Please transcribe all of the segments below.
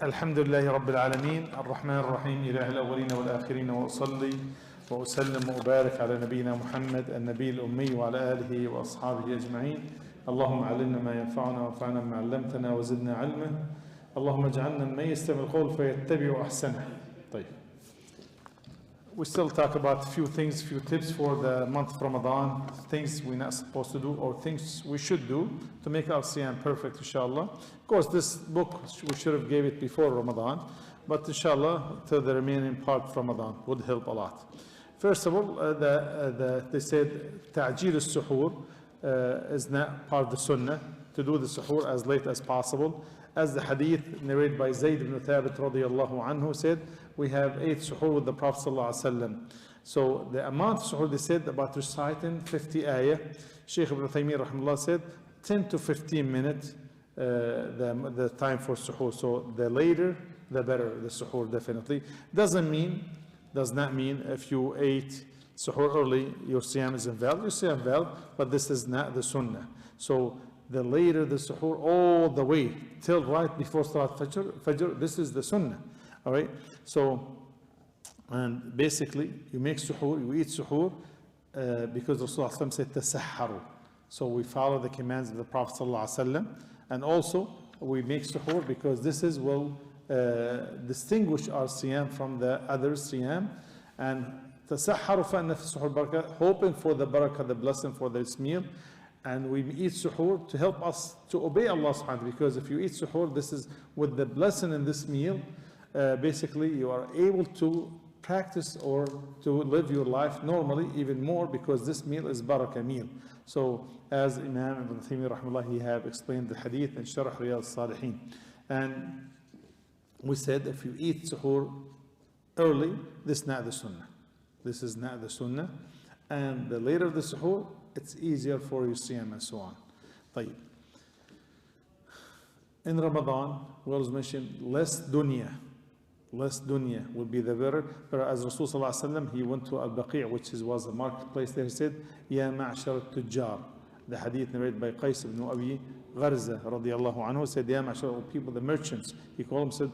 الحمد لله رب العالمين الرحمن الرحيم إله الأولين والآخرين وأصلي وأسلم وأبارك على نبينا محمد النبي الأمي وعلى آله وأصحابه أجمعين. اللهم علمنا ما ينفعنا وانفعنا بما علمتنا وزدنا علما. اللهم اجعلنا ممن يستمع القول فيتبع أحسنه. طيب. We still talk about a few things, few tips for the month of Ramadan, things we're not supposed to do or things we should do to make our Siyam perfect, inshallah. Of course, this book, we should have gave it before Ramadan, but inshallah, till the remaining part of Ramadan would help a lot. First of all, they said, Ta'jil al-suhoor is not part of the sunnah, to do the suhoor as late as possible. As the hadith narrated by Zayd ibn Thabit radiyallahu anhu said, we have 8 suhoor with the Prophet sallallahu alaihi wasallam. So the amount of suhoor they said about reciting 50 ayah, Shaykh ibn Taymiyyah rahimahullah said 10 to 15 minutes the time for suhoor. So the later, the better, the suhoor definitely. Does not mean if you ate suhoor early, your siyam is invalid. Your siyam invalid, but this is not the sunnah. So the later the suhoor, all the way till right before Salat Fajr, this is the sunnah. All right. So, and basically, you make suhoor, you eat suhoor, because Rasulullah said tasahharu. So we follow the commands of the Prophet ﷺ, and also we make suhoor because this will distinguish our siyam from the other siyam. And tasahharu fa'anna fi suhoor barakah, hoping for the barakah, the blessing for this meal. And we eat suhoor to help us to obey Allah subhanahu wa ta'ala, because if you eat suhoor, this is with the blessing in this meal, basically you are able to practice or to live your life normally even more, because this meal is barakah meal. So as Imam Ibn Taymiyyah rahimahullah, he have explained the hadith in Sharh Riyadh Salihin. And we said if you eat suhoor early, this is not the sunnah. This is not the sunnah. And the later the suhoor, it's easier for your siyam and so on. طيب. In Ramadan, we always mention less dunya will be the better. But as Rasulullah sallallahu alaihi wasallam, he went to Al-Baqi', which was a marketplace there. He said, Ya ma'ashar tujjar. The hadith narrated by Qais ibn Abi Gharza radiyallahu anhu said, Ya ma'ashar people, the merchants. He called them, said,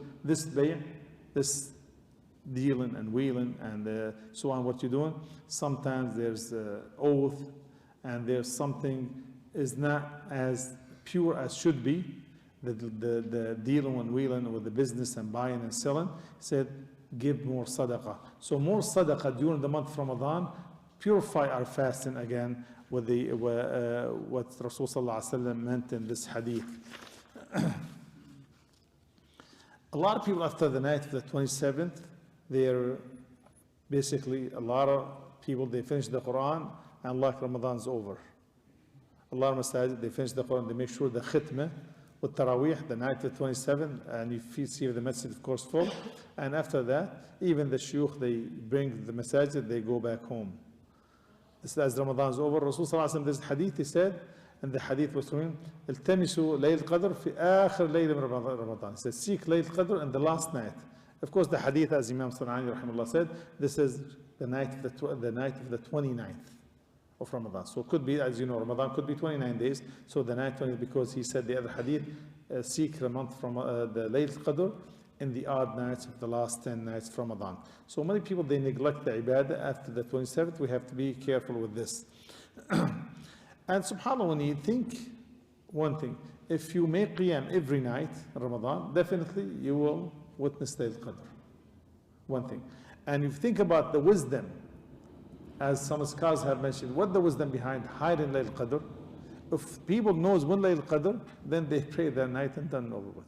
this dealing and wheeling and so on, what you're doing, sometimes there's oath and there's something is not as pure as should be. The dealing and wheeling with the business and buying and selling, said, give more sadaqah. So more sadaqah during the month of Ramadan, purify our fasting again with what Rasul sallallahu alaihi wasallam meant in this hadith. A lot of people after the night of the 27th, they're basically, a lot of people, they finish the Quran and like Ramadan's over. A lot of masajid, they finish the Quran, they make sure the khitmah with Tarawih, the night of the 27th, and you see the masjid, of course, full. And after that, even the shuyukh, they bring the masajid, they go back home. This is as Ramadan's over. Rasul sallallahu alaihi wasallam, this hadith, he said, and the hadith was from التمسوا ليل القدر في آخر ليلة من Ramadan. He said, seek Layl al-Qadr in the last night. Of course, the hadith, as Imam Sanani rahimahullah said, this is the night of the 29th of Ramadan. So it could be, as you know, Ramadan could be 29 days. So the night 20, because he said the other hadith, seek the month from the Layl al-Qadr in the odd nights of the last 10 nights of Ramadan. So many people, they neglect the ibadah after the 27th. We have to be careful with this. And subhanAllah, when you think one thing, if you make qiyam every night in Ramadan, definitely you will witness Layl al-Qadr. One thing. And if you think about the wisdom, as some scholars have mentioned, what the wisdom behind hiding Layl al-Qadr? If people knows when Layl al-Qadr, then they pray that night and done over with.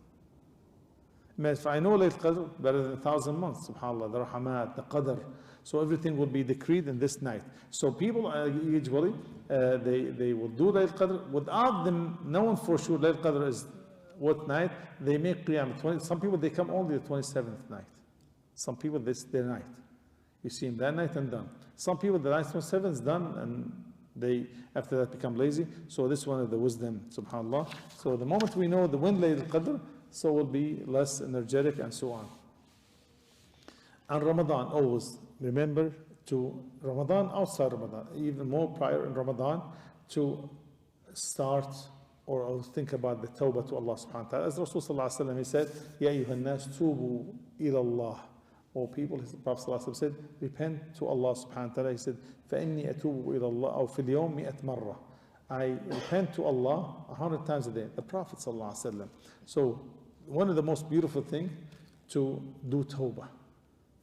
If I know Layl al-Qadr better than 1,000 months, subhanAllah, the rahmat, the qadr. So everything will be decreed in this night. So people usually, they will do Layl al-Qadr without them knowing for sure Layl al-Qadr is what night. They make qiyam. Some people, they come only the 27th night. Some people, this their night. You see them that night and done. Some people, the night 27th is done and they, after that, become lazy. So this is one of the wisdom, subhanAllah. So the moment we know the when Layl al-Qadr, so we'll be less energetic and so on. And Ramadan, always remember to Ramadan, outside Ramadan, even more prior in Ramadan, to start or think about the tawbah to Allah subhanahu wa ta'ala. As Rasul sallallahu alayhi wa sallam, he said, Ya ayyuhan nas tubu ila Allah. O people, the Prophet sallallahu alayhi wa sallam said, repent to Allah subhanahu wa ta'ala. He said, فَإِنِّي أَتُوبُ إِلَى اللَّهِ أَوْ فِي الْيَوْمِ 100 مرة. I repent to Allah 100 times a day. The Prophet sallallahu alayhi wa sallam. So one of the most beautiful things to do tawbah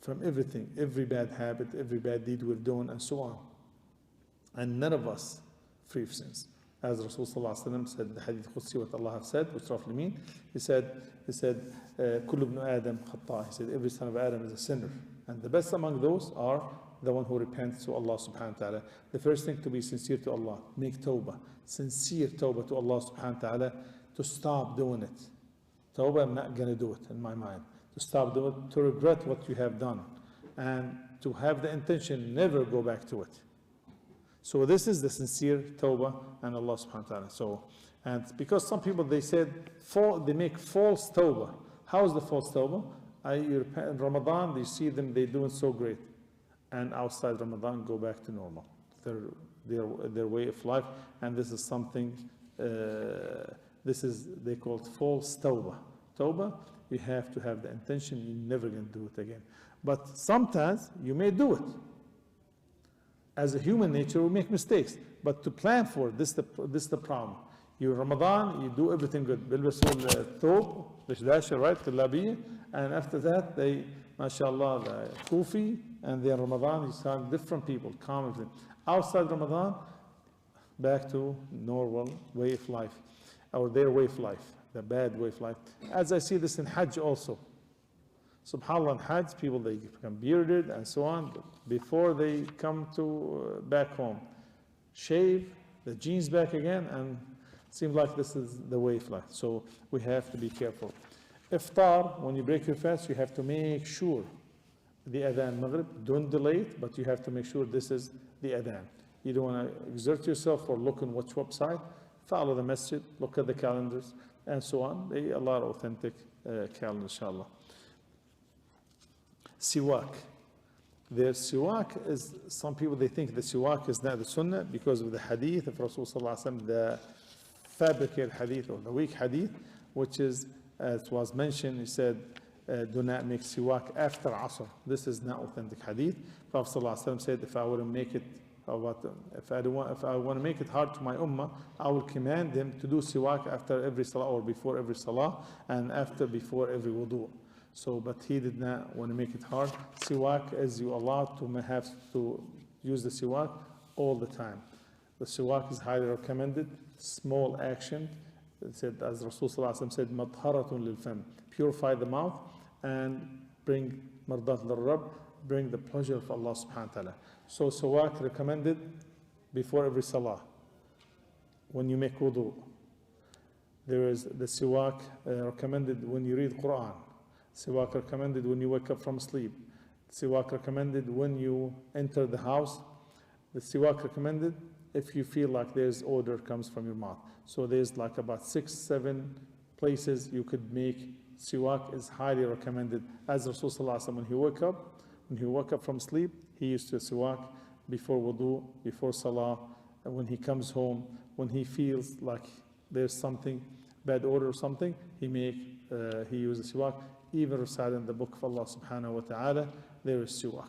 from everything, every bad habit, every bad deed we're doing, and so on. And none of us free of sins. As Rasul sallallahu alayhi wa sallam said, the hadith Qudsi, what Allah has said, which roughly mean, he said, كل ابن آدم خطاء. He said, every son of Adam is a sinner. And the best among those are the one who repents to Allah subhanahu wa ta'ala. The first thing, to be sincere to Allah, make tawbah, sincere tawbah to Allah subhanahu wa ta'ala, to stop doing it. Tawbah, I'm not going to do it in my mind. To stop doing it, to regret what you have done, and to have the intention never go back to it. So this is the sincere tawbah and Allah subhanahu wa ta'ala. So, and because some people, they said, they make false tawbah. How is the false tawbah? In Ramadan, you see them, they're doing so great. And outside Ramadan, go back to normal. Their way of life. And this is something, they call it false tawbah. Tawbah, you have to have the intention, you're never going to do it again. But sometimes you may do it. As a human nature, we make mistakes. But to plan for it, this is the problem. You Ramadan, you do everything good. بيلبسوا الثوب الدشداشة, right? كلابية. And after that, they, mashallah, the kufi, and then Ramadan, you start different people, calm. Outside Ramadan, back to normal way of life, or their way of life, the bad way of life. As I see this in Hajj also. SubhanAllah, in Hajj, people, they become bearded and so on. Before they come to back home, shave, the jeans back again, and it seems like this is the way of life. So we have to be careful. Iftar, when you break your fast, you have to make sure the adhan maghrib, don't delay it, but you have to make sure this is the adhan. You don't want to exert yourself or look on which website. Follow the masjid, look at the calendars, and so on. They a lot of authentic calendars, inshallah. Siwak. Their siwak is, some people, they think the siwak is not the sunnah because of the hadith of Rasul sallallahu alaihi wasallam, the fabricated hadith or the weak hadith, which is, as was mentioned, he said, do not make siwak after Asr. This is not authentic hadith. Prophet sallallahu alaihi wasallam said, if I wouldn't make it, if I want to make it hard to my ummah, I will command them to do siwak after every salah or before every salah and before every wudu. So, but he did not want to make it hard. Siwak is you allowed to have to use the siwak all the time. The siwak is highly recommended. Small action. It said, as Rasul sallallahu alaihi wasallam said, madharatun lil fam, purify the mouth and bring mardat lil Rabb, bring the pleasure of Allah subhanahu wa ta'ala. So siwak recommended before every salah. When you make wudu, there is the siwak recommended when you read Quran. Siwak recommended when you wake up from sleep. Siwak recommended when you enter the house. The siwak recommended if you feel like there's odor comes from your mouth. So there's like about 6-7 places you could make siwak is highly recommended. As Rasul sallallahu alaihi wasallam, when he woke up from sleep, he used to siwak before wudu, before salah, and when he comes home, when he feels like there's something, bad odor or something, he uses siwak. Even recited in the book of Allah subhanahu wa ta'ala, there is siwak.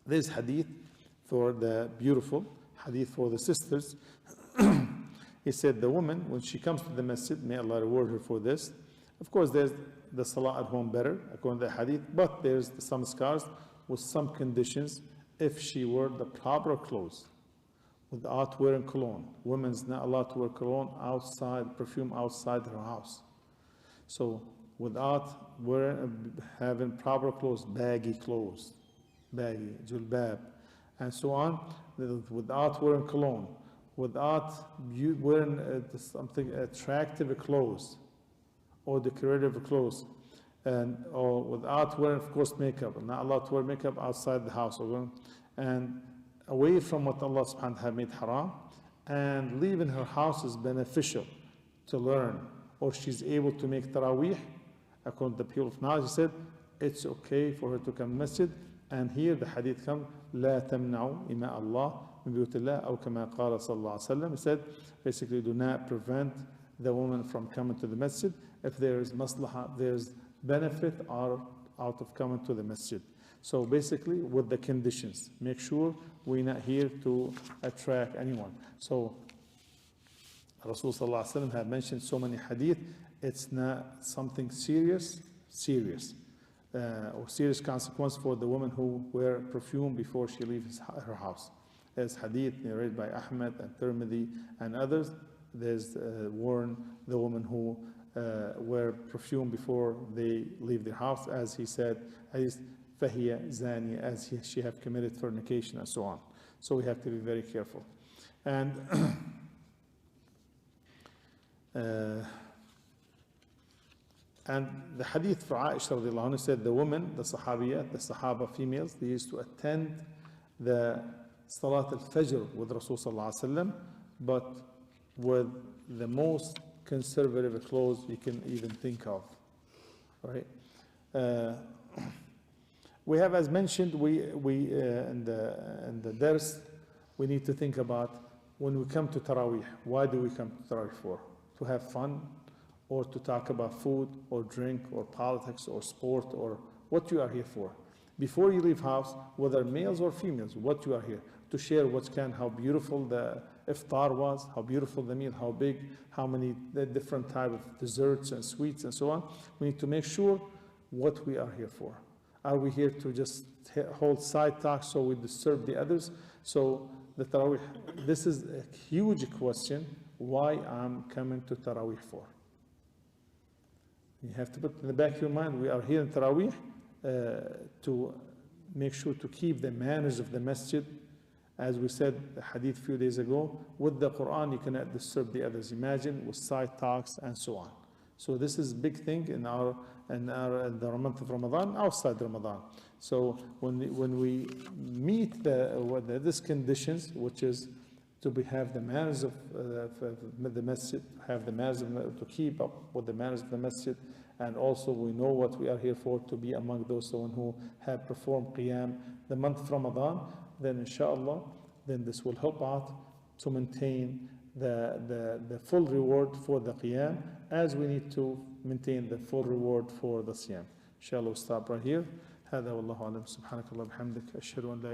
There's hadith for the beautiful, hadith for the sisters. He said the woman, when she comes to the masjid, may Allah reward her for this. Of course, there's the salah at home better, according to the hadith, but there's some scars with some conditions if she wore the proper clothes without wearing cologne. Women's not allowed to wear cologne outside, perfume outside her house. So without having proper clothes, baggy, julbab, and so on, without wearing cologne, without wearing something attractive clothes or decorative clothes, or without wearing, of course, makeup. Not allowed to wear makeup outside the house, and away from what Allah subhanahu wa ta'ala made haram, and leaving her house is beneficial to learn, or she's able to make Tarawih, according to the people of knowledge. He said, it's okay for her to come to masjid. And here the hadith comes, لا تمنعوا إماء الله من بيوت الله أو كما قال صلى الله عليه وسلم. He said, basically, do not prevent the woman from coming to the masjid if there is maslaha, there's benefit out of coming to the masjid. So basically, with the conditions, make sure we're not here to attract anyone. So Rasul sallallahu alaihi wasallam had mentioned so many hadith, it's not something serious, or serious consequence for the woman who wear perfume before she leaves her house. There's hadith narrated by Ahmad and Tirmidhi and others. There's warn the woman who wear perfume before they leave their house, as he said, فَهِيَ زَانِيَ, as she have committed fornication and so on. So we have to be very careful. And and the hadith for Aisha radiallahu anha said the women, the Sahabiyat, the Sahaba females, they used to attend the Salat al-Fajr with Rasul sallallahu alaihi wasallam, but with the most conservative clothes you can even think of, right? We have, as mentioned, in the dars, we need to think about when we come to Tarawih, why do we come to Tarawih for? To have fun, or to talk about food, or drink, or politics, or sport, or what you are here for? Before you leave house, whether males or females, what you are here? To share how beautiful the iftar was, how beautiful the meal, how big, how many different type of desserts and sweets and so on. We need to make sure what we are here for. Are we here to just hold side talk so we disturb the others? So the Tarawih, this is a huge question, why I'm coming to Tarawih for. You have to put in the back of your mind, we are here in Tarawih to make sure to keep the manners of the masjid. As we said, the hadith a few days ago, with the Quran you cannot disturb the others. Imagine with side talks and so on. So this is a big thing in the month of Ramadan, outside Ramadan. So when we meet these conditions, which is to have the manners of the masjid, have the manners to keep up with the manners of the masjid, and also we know what we are here for, to be among those who have performed Qiyam the month of Ramadan, then inshallah, then this will help out to maintain the full reward for the Qiyam, as we need to maintain the full reward for the Siyam. Inshallah, we'll stop right here. هذا والله أعلم. سبحانك اللهم وبحمدك أشهد أن لا